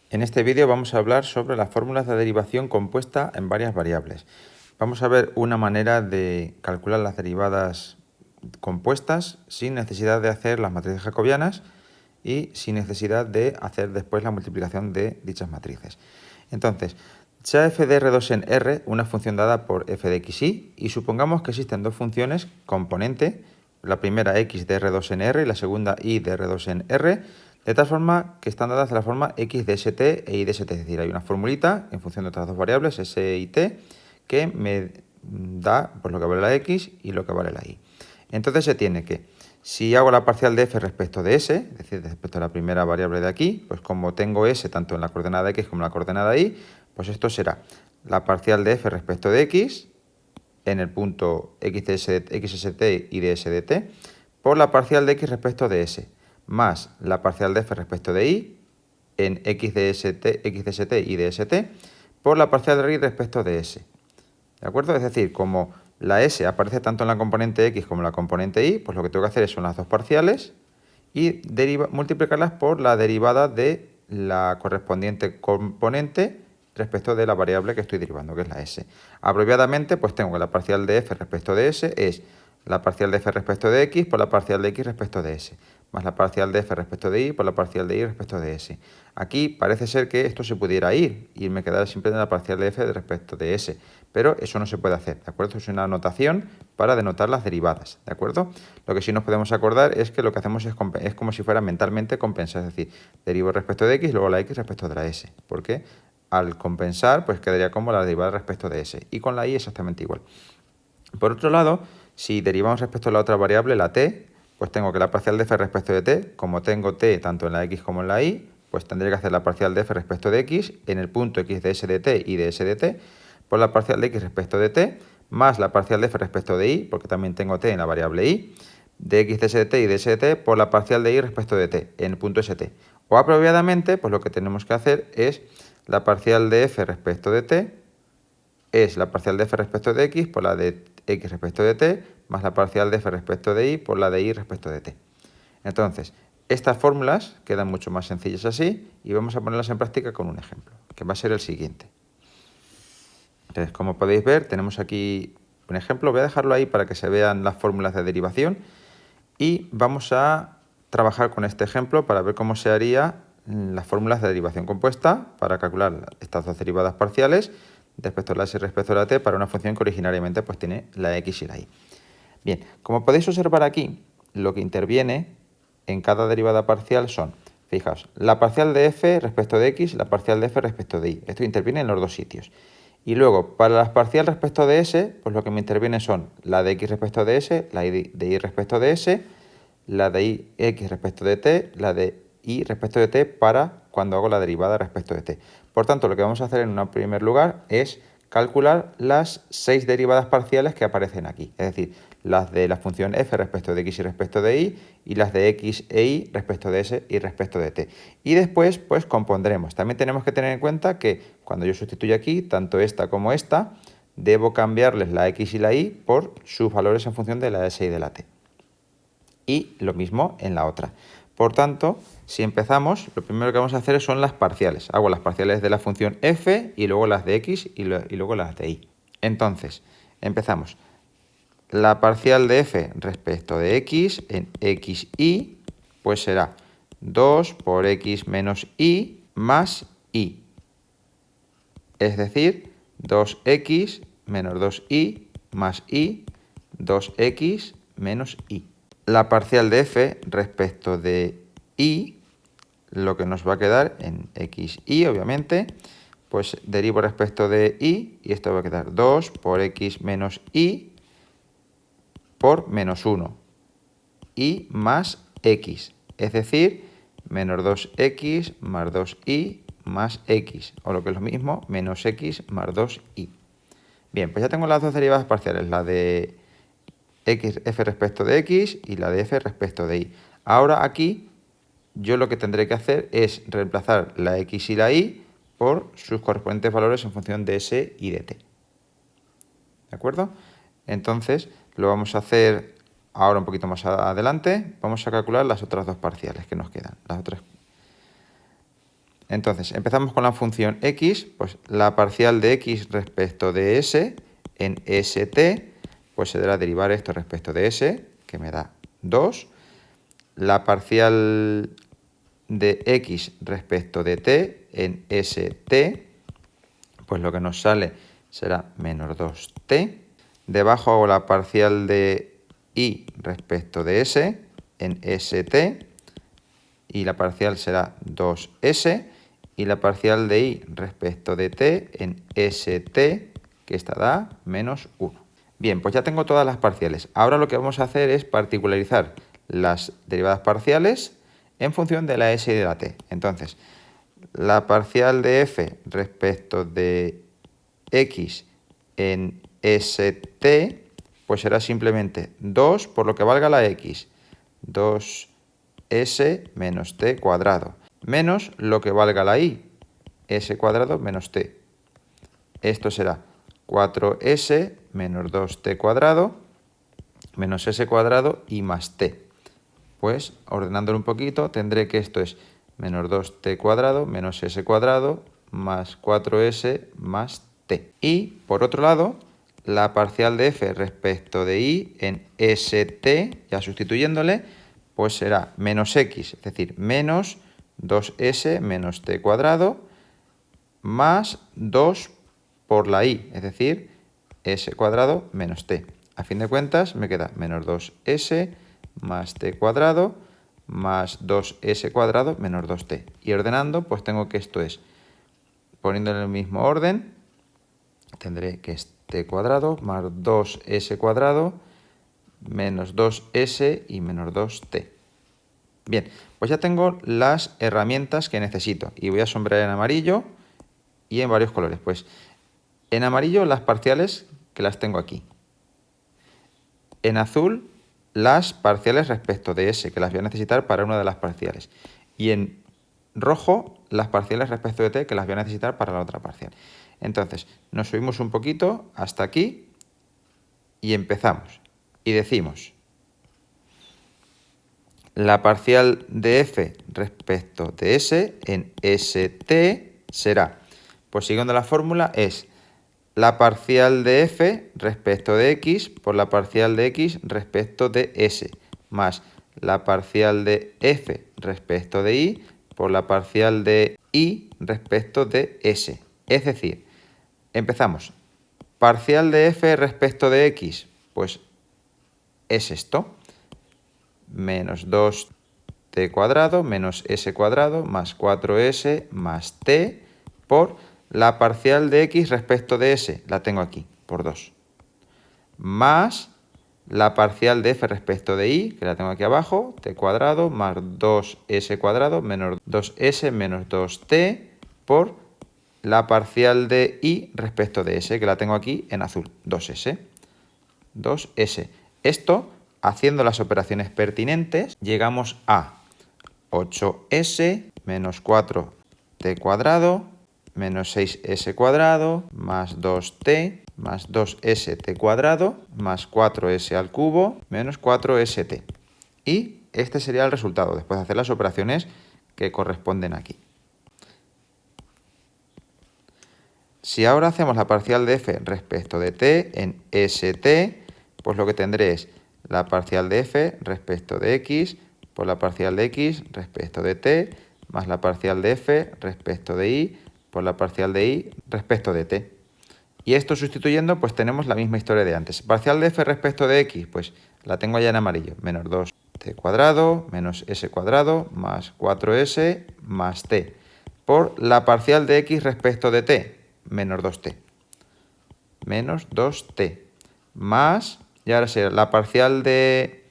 En este vídeo vamos a hablar sobre las fórmulas de derivación compuesta en varias variables. Vamos a ver una manera de calcular las derivadas compuestas sin necesidad de hacer las matrices jacobianas y sin necesidad de hacer después la multiplicación de dichas matrices. Entonces, sea f de R2 en R una función dada por f de xy y supongamos que existen dos funciones componente, la primera x de R2 en R y la segunda y de R2 en R, de tal forma que están dadas de la forma x de st e y de st, es decir, hay una formulita en función de otras dos variables, s y t, que me da pues, lo que vale la x y lo que vale la y. Entonces se tiene que, si hago la parcial de f respecto de s, es decir, respecto a la primera variable de aquí, pues como tengo s tanto en la coordenada x como en la coordenada y, pues esto será la parcial de f respecto de x en el punto xst y de s de t por la parcial de x respecto de s más la parcial de f respecto de y en x de st y de st por la parcial de y respecto de s. ¿De acuerdo? Es decir, como la s aparece tanto en la componente x como en la componente y, pues lo que tengo que hacer son las dos parciales y multiplicarlas por la derivada de la correspondiente componente respecto de la variable que estoy derivando, que es la s. Abreviadamente, pues tengo que la parcial de f respecto de s es la parcial de f respecto de x por la parcial de x respecto de s, más la parcial de f respecto de y por la parcial de y respecto de s. Aquí parece ser que esto se pudiera ir y me quedara simplemente la parcial de f respecto de s, pero eso no se puede hacer, ¿de acuerdo? Es una notación para denotar las derivadas, ¿de acuerdo? Lo que sí nos podemos acordar es que lo que hacemos es como si fuera mentalmente compensar, es decir, derivo respecto de x, luego la x respecto de la s, porque al compensar pues quedaría como la derivada respecto de s, y con la y exactamente igual. Por otro lado, si derivamos respecto a la otra variable, la t, pues tengo que la parcial de f respecto de t, como tengo t tanto en la x como en la y, pues tendré que hacer la parcial de f respecto de x en el punto x de s de t y de s de t, por la parcial de x respecto de t, más la parcial de f respecto de y, porque también tengo t en la variable y, de x de s de t y de s de t, por la parcial de y respecto de t, en el punto st. O abreviadamente, pues lo que tenemos que hacer es la parcial de f respecto de t, es la parcial de f respecto de x por la de x respecto de t, más la parcial de f respecto de y por la de y respecto de t. Entonces, estas fórmulas quedan mucho más sencillas así y vamos a ponerlas en práctica con un ejemplo, que va a ser el siguiente. Entonces, como podéis ver, tenemos aquí un ejemplo. Voy a dejarlo ahí para que se vean las fórmulas de derivación y vamos a trabajar con este ejemplo para ver cómo se harían las fórmulas de derivación compuesta para calcular estas dos derivadas parciales respecto a la s y respecto a la t para una función que originariamente pues tiene la x y la y. Bien, como podéis observar aquí, lo que interviene en cada derivada parcial son, fijaos, la parcial de f respecto de x, la parcial de f respecto de y. Esto interviene en los dos sitios. Y luego, para la parcial respecto de s, pues lo que me interviene son la de x respecto de s, la de y respecto de s, la de y x respecto de t, la de y respecto de t para cuando hago la derivada respecto de t. Por tanto, lo que vamos a hacer en un primer lugar es calcular las 6 derivadas parciales que aparecen aquí, es decir, las de la función f respecto de x y respecto de y las de x e y respecto de s y respecto de t. Y después, pues compondremos. También tenemos que tener en cuenta que cuando yo sustituyo aquí, tanto esta como esta, debo cambiarles la x y la y por sus valores en función de la s y de la t. Y lo mismo en la otra. Por tanto, si empezamos, lo primero que vamos a hacer son las parciales. Hago las parciales de la función f y luego las de x y luego las de y. Entonces, empezamos. La parcial de f respecto de x en xy, pues será 2 por x menos y más y. Es decir, 2x menos 2y más y, 2x menos y. La parcial de f respecto de y, lo que nos va a quedar en xy, obviamente, pues derivo respecto de y esto va a quedar 2 por x menos y por menos 1 y más x, es decir, menos 2x más 2y más x, o lo que es lo mismo, menos x más 2y. Bien, pues ya tengo las dos derivadas parciales, la de f respecto de x y la de f respecto de y. Ahora aquí yo lo que tendré que hacer es reemplazar la x y la y por sus correspondientes valores en función de s y de t. ¿De acuerdo? Entonces lo vamos a hacer ahora un poquito más adelante. Vamos a calcular las otras dos parciales que nos quedan. Las otras. Entonces, empezamos con la función x, pues la parcial de x respecto de s en st, pues se deberá derivar esto respecto de s, que me da 2. La parcial de x respecto de t en st, pues lo que nos sale será menos 2t. Debajo hago la parcial de y respecto de s en st, y la parcial será 2s, y la parcial de y respecto de t en st, que esta da menos 1. Bien, pues ya tengo todas las parciales. Ahora lo que vamos a hacer es particularizar las derivadas parciales en función de la s y de la t. Entonces, la parcial de f respecto de x en st, pues será simplemente 2 por lo que valga la x, 2s menos t cuadrado, menos lo que valga la y, s cuadrado menos t. Esto será 4s menos 2t cuadrado menos s cuadrado y más t. Pues ordenándolo un poquito tendré que esto es menos 2t cuadrado menos s cuadrado más 4s más t. Y por otro lado, la parcial de f respecto de y en st, ya sustituyéndole, pues será menos x, es decir, menos 2s menos t cuadrado más 2 por la y, es decir, s cuadrado menos t. A fin de cuentas me queda menos 2s más t cuadrado más 2s cuadrado menos 2t. Y ordenando, pues tengo que esto es, poniendo en el mismo orden, tendré que es t cuadrado más 2s cuadrado menos 2s y menos 2t. Bien, pues ya tengo las herramientas que necesito y voy a sombrear en amarillo y en varios colores. Pues en amarillo las parciales que las tengo aquí. En azul las parciales respecto de s, que las voy a necesitar para una de las parciales. Y en rojo las parciales respecto de t, que las voy a necesitar para la otra parcial. Entonces, nos subimos un poquito hasta aquí y empezamos. Y decimos, la parcial de f respecto de s en st será, pues siguiendo la fórmula, es la parcial de f respecto de x por la parcial de x respecto de s, más la parcial de f respecto de y por la parcial de y respecto de s. Es decir, empezamos. Parcial de f respecto de x, pues es esto. Menos 2t cuadrado menos s cuadrado más 4s más t por la parcial de x respecto de s, la tengo aquí, por 2. Más la parcial de f respecto de y, que la tengo aquí abajo, t cuadrado más 2s cuadrado menos 2s menos 2t por la parcial de y respecto de s, que la tengo aquí en azul, 2s. 2s. Esto, haciendo las operaciones pertinentes, llegamos a 8s menos 4t cuadrado menos 6s cuadrado más 2t más 2st cuadrado más 4s al cubo menos 4st. Y este sería el resultado después de hacer las operaciones que corresponden aquí. Si ahora hacemos la parcial de f respecto de t en st, pues lo que tendré es la parcial de f respecto de x por la parcial de x respecto de t más la parcial de f respecto de y por la parcial de y respecto de t. Y esto sustituyendo, pues tenemos la misma historia de antes. Parcial de f respecto de x, pues la tengo allá en amarillo. Menos 2t cuadrado menos s cuadrado más 4s más t. Por la parcial de x respecto de t, menos 2t. Menos 2t. Más, y ahora será la parcial de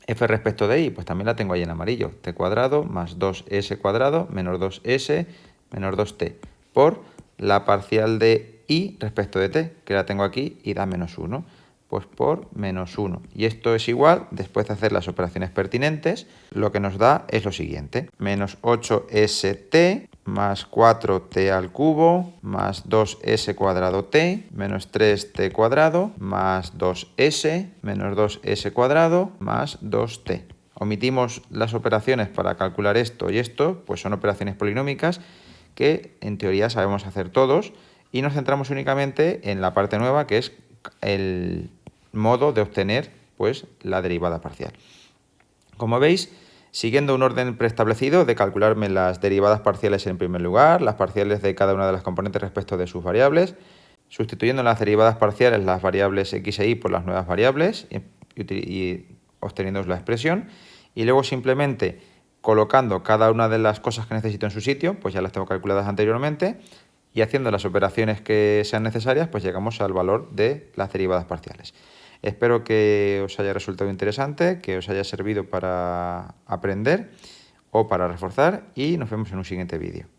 f respecto de y, pues también la tengo ahí en amarillo. T cuadrado más 2s cuadrado menos 2s menos 2t. Por la parcial de y respecto de t, que la tengo aquí y da menos 1. Pues por menos 1. Y esto es igual, después de hacer las operaciones pertinentes, lo que nos da es lo siguiente. Menos 8st más 4t al cubo más 2s cuadrado t menos 3t cuadrado más 2s menos 2s cuadrado más 2t. omitimos las operaciones para calcular esto y esto, pues son operaciones polinómicas que en teoría sabemos hacer todos y nos centramos únicamente en la parte nueva, que es el modo de obtener pues la derivada parcial. Como veis, siguiendo un orden preestablecido de calcularme las derivadas parciales en primer lugar, las parciales de cada una de las componentes respecto de sus variables, sustituyendo en las derivadas parciales las variables x e y por las nuevas variables y obteniendo la expresión, y luego simplemente colocando cada una de las cosas que necesito en su sitio, pues ya las tengo calculadas anteriormente, y haciendo las operaciones que sean necesarias, pues llegamos al valor de las derivadas parciales. Espero que os haya resultado interesante, que os haya servido para aprender o para reforzar, y nos vemos en un siguiente vídeo.